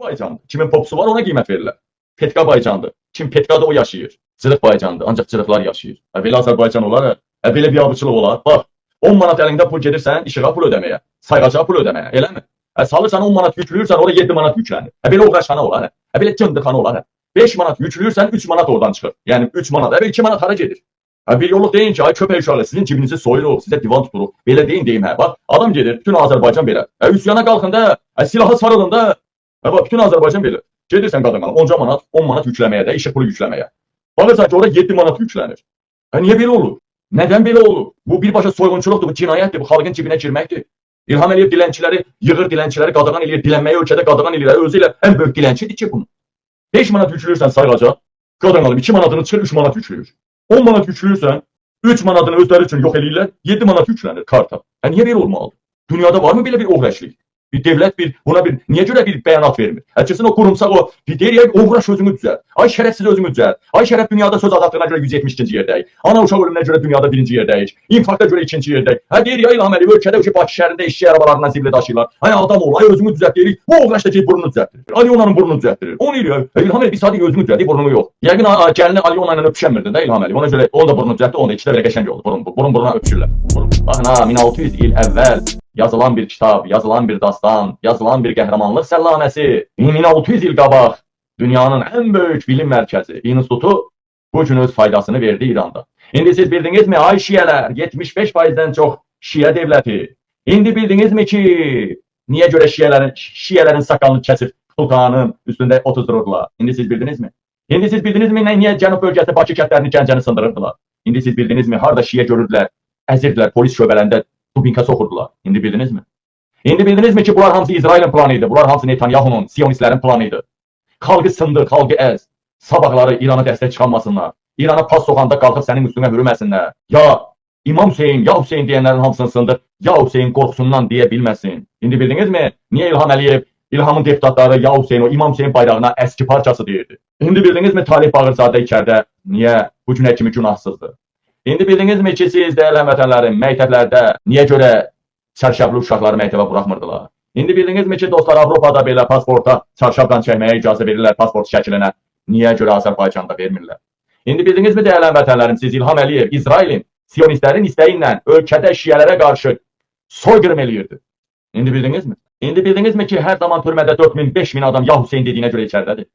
Baycandır. Kimin popsu var ona qiymət verirlər. Petka Baycandır. Kim Petkada o yaşayır. Cırıq Baycandır. Ancaq cırıqlar yaşayır. Belə Azərbaycan olar, belə biabırçılıq olar. Bax, 10 manat əlində pul gedirsən işığa pul ödəməyə, sayğacağa pul ödəməyə, eləmi? Salırsan 10 manat yükləyirsən, orada 7 manat yüklənir. Belə uğraşxana olar, belə cındırxana olar. 5 manat yükləyirsən, 3 manat oradan çıxır. Yəni 3 manat, 2 manat hara gedir? Bir yolluq deyin ki, ay köpək uşaqlar, sizin cibinizi soyuruq, sizə divan tuturuq. Belə deyim, hə. Bax, adam gedir, bütün Azərbaycan belə. Üsyana qalxında, silahı sarılın da, bax, bütün Azərbaycan belə. Gedirsən qadınqala, 10 manat yükləməyə də, işıq pulu yükləməyə. Baxırsan ki, orada 7 manat yüklənir. Niyə belə olur? Nədən belə olur? Bu birbaşa soyğunçuluqdur, bu cinayətdir, bu xalqın cibinə girməkdir. İlham Əliyev dilənçiləri, yığır dilənçiləri qadağan eləyir, dilənməyə ölkədə qadağan eləyir. Özü ilə ən böyük dilənçidir ki bunu. 5 manat yükləyirsən sayğaca, qadınqalım 2 manatını çıxır, 3 manat yükləyir. 10 manat yükləyirsən, 3 manatını özləri üçün yox eləyirlər, 7 manat yüklənir karta. Niyə belə olmalıdır? Dünyada var mı belə bir uğraşlıq? Bir devlət buna niyə görə bir bəyanat vermir? Kesin o qurumsaq o, deyir, uğraş özümü düzəlt. Ay şərəfsiz özümü düzəlt. Ay şərəf dünyada söz azadlığına görə 172-ci yerdəyik. Ana uşaq ölümünə görə dünyada 1-ci yerdəyik. İnfarkta görə 2-ci yerdəyik. Deyir ya İlham Əliyev ölkədə Bakı şəhərində işçi arabalarından zibilə daşıyırlar. Ay adam ol, ay özümü düzəlt deyirik. Bu uğraşda ki burnunu düzəltdirir. Alyonanın burnunu düzəltdirir. Onu deyir ya. İlham Əliyev bir saat özümü düzəltdi, burnumu yox. Yəqin gəlini Alyona ilə öpüşənmirdi də İlham Əliyev. Ona görə o da burnunu düzəltdi, onu da ikisi də belə qəşəng oldu. Burun-buruna öpüşürlər. Baxın 1600 il əvvəl yazılan bir kitab, yazılan bir dastan, yazılan bir qəhrəmanlıq səllaməsi 1600 il qabaq dünyanın ən böyük bilim mərkəzi, institutu bu gün öz faydasını verdi İranda. İndi siz bildinizmi ay şiyələr, 75%-dən çox şiyə devləti. İndi bildinizmi ki, niyə görə şiyələrin sakalını kəsib sultanın üstündə otuzdururdular? İndi siz bildinizmi? İndi siz bildinizmi niyə Cənub bölgəsi Bakı kəndlərini Gəncəni sındırırdılar? İndi siz bildinizmi harada şiyə görürdülər, əzirdilər, polis şöbələrində dubinka soxurdular. İndi bildinizmi? İndi bildinizmi ki, bunlar hamısı İsrailin planıydı, bunlar hamısı Netanyahu'nun, Siyonistlərin planıydı. Xalqı sındır, xalqı əz. Sabahları İrana dəstək çıxanmasınlar. İrana pas soxanda qalxıb sənin üstünə hürüməsinlər. Ya İmam Hüseyin, ya Hüseyin deyənlərin hamısını sındır, ya Hüseyin qorxusundan deyə bilməsin. İndi bildinizmi? Niyə İlham Əliyev, İlhamın deputatları ya Hüseyin, o İmam Hüseyin bayrağına əski parçası deyirdi? İndi bildinizmi Talih Bağırzadə içərdə niyə bu günə kimi günahsızdır? İndi bildinizmi ki, siz dəyərli həmvətənlərim, məktəblərdə niyə görə çarşaflı uşaqları məktəbə buraxmırdılar? İndi bildinizmi ki, dostlar, Avropada belə pasporta çarşafdan çəkməyə icazə verirlər pasport şəklinə. Niyə görə Azərbaycanda vermirlər? İndi bildinizmi dəyərli həmvətənlərim, siz İlham Əliyev, İsrailin, Siyonistlərin istəyi ilə ölkədə şiyələrə qarşı soyqırım eləyirdi. İndi bildinizmi? İndi bildinizmi ki, hər zaman türmədə 4000, 5000 adam ya Hüseyin dediyinə görə içərdədir?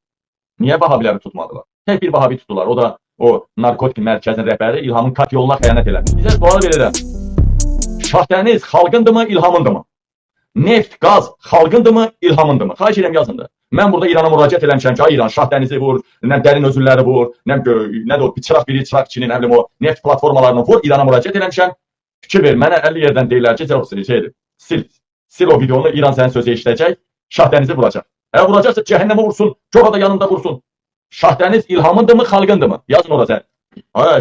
Niyə Vahabiləri tutmadılar? Tək bir Vahabi tutdular, o da o narkotik mərkəzin rəhbəri İlhamın kat yoluna xəyanət elədi. Bizə sual verirəm. Şahdəniz xalqındırmı, İlhamındırmı? Neft, qaz xalqındırmı, İlhamındırmı? Xahiş edirəm yazındır. Mən burada İrana müraciət eləmişəm ki, İran şahdənizi vur, dərin özürləri vur, nədir o, çıraq biri, çıraq ikini, nə bilim o, neft platformalarını vur, İrana müraciət eləmişəm. Fikir ver, mənə 50 yerdən deyirlər ki, sil o videonu, İran sənin sözü eşidəcək, şahdənizi vuracaq. Vuracaqsa cəhənnəmə vursun, Coha da yanında vursun. Şahdəniz İlhamındırmı, xalqındırmı? Yazın orada sən.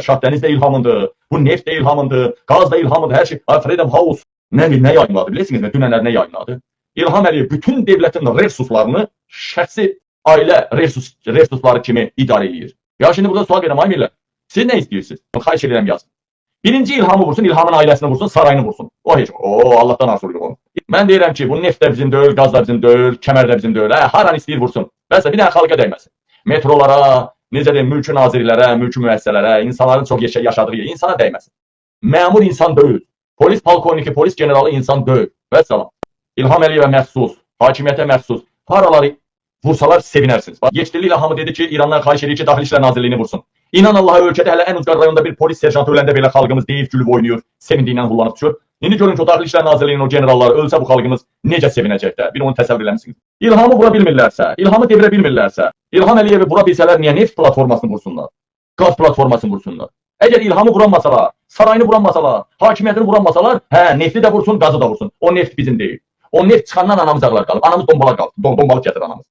Şahdəniz də İlhamındır, bu neft də İlhamındır, qaz da İlhamındır, hər şey. Freedom House nə yayınladı, bilirsiniz mi? Dünənlər nə yayınladı? İlham Əliyev bütün devlətin resurslarını şəxsi ailə resursları kimi idarə edir. Ya şimdi burada sual verirəm, ay millet, siz nə istəyirsiniz? Xahiş edirəm yazın. Birinci İlhamı vursun, İlhamın ailəsini vursun, sarayını vursun. O heç, Allahdan asılıyor onu. Mən deyirəm ki, bu neft də bizim deyil, qaz da bizim deyil, kəmər də bizim deyil, haran istəyir vursun. Bəsə bir dənə xalqa dəyməsin. Metrolara, necə deyim, mülkü nazirlərə, mülkü müəssisələrə, insanların çox yaşadığı yer, insana dəyməsin. Məmur insan deyil, polis polkovniki, polis generalı insan deyil. Vəssalam. İlham Əliyevə məxsus, hakimiyyətə məxsus paraları vursalar sevinərsiniz. Yeçdili İlhamı dedi ki, İrandan xahiş edir ki, Daxili İşlər Nazirliyini vursun. İnan Allah'a ölkədə hələ ən ucqar rayonda bir polis serjantı öləndə belə xalqımız deyib gülüb oynayır, sevindiyindən hullanıb düşür. İndi görün ki, o Daxili İşlər Nazirliyinin o generalları ölsə bu xalqımız necə sevinəcəklər? Bir onu təsəvvür eləmişsiniz. İlhamı vura bilmirlərsə, İlhamı devirə bilmirlərsə, İlham Əliyevi vura bilsələr niyə neft platformasını vursunlar? Qaz platformasını vursunlar? Əgər İlhamı vuranmasalar, sarayını vuranmasalar, hakimiyyətini vuranmasalar, nefti də vursun, qazı da vursun. O neft bizim deyil. O neft çıxandan anamız ağlar qalıb, anamız dombalaq qalıb, dombalıq gətir anamız.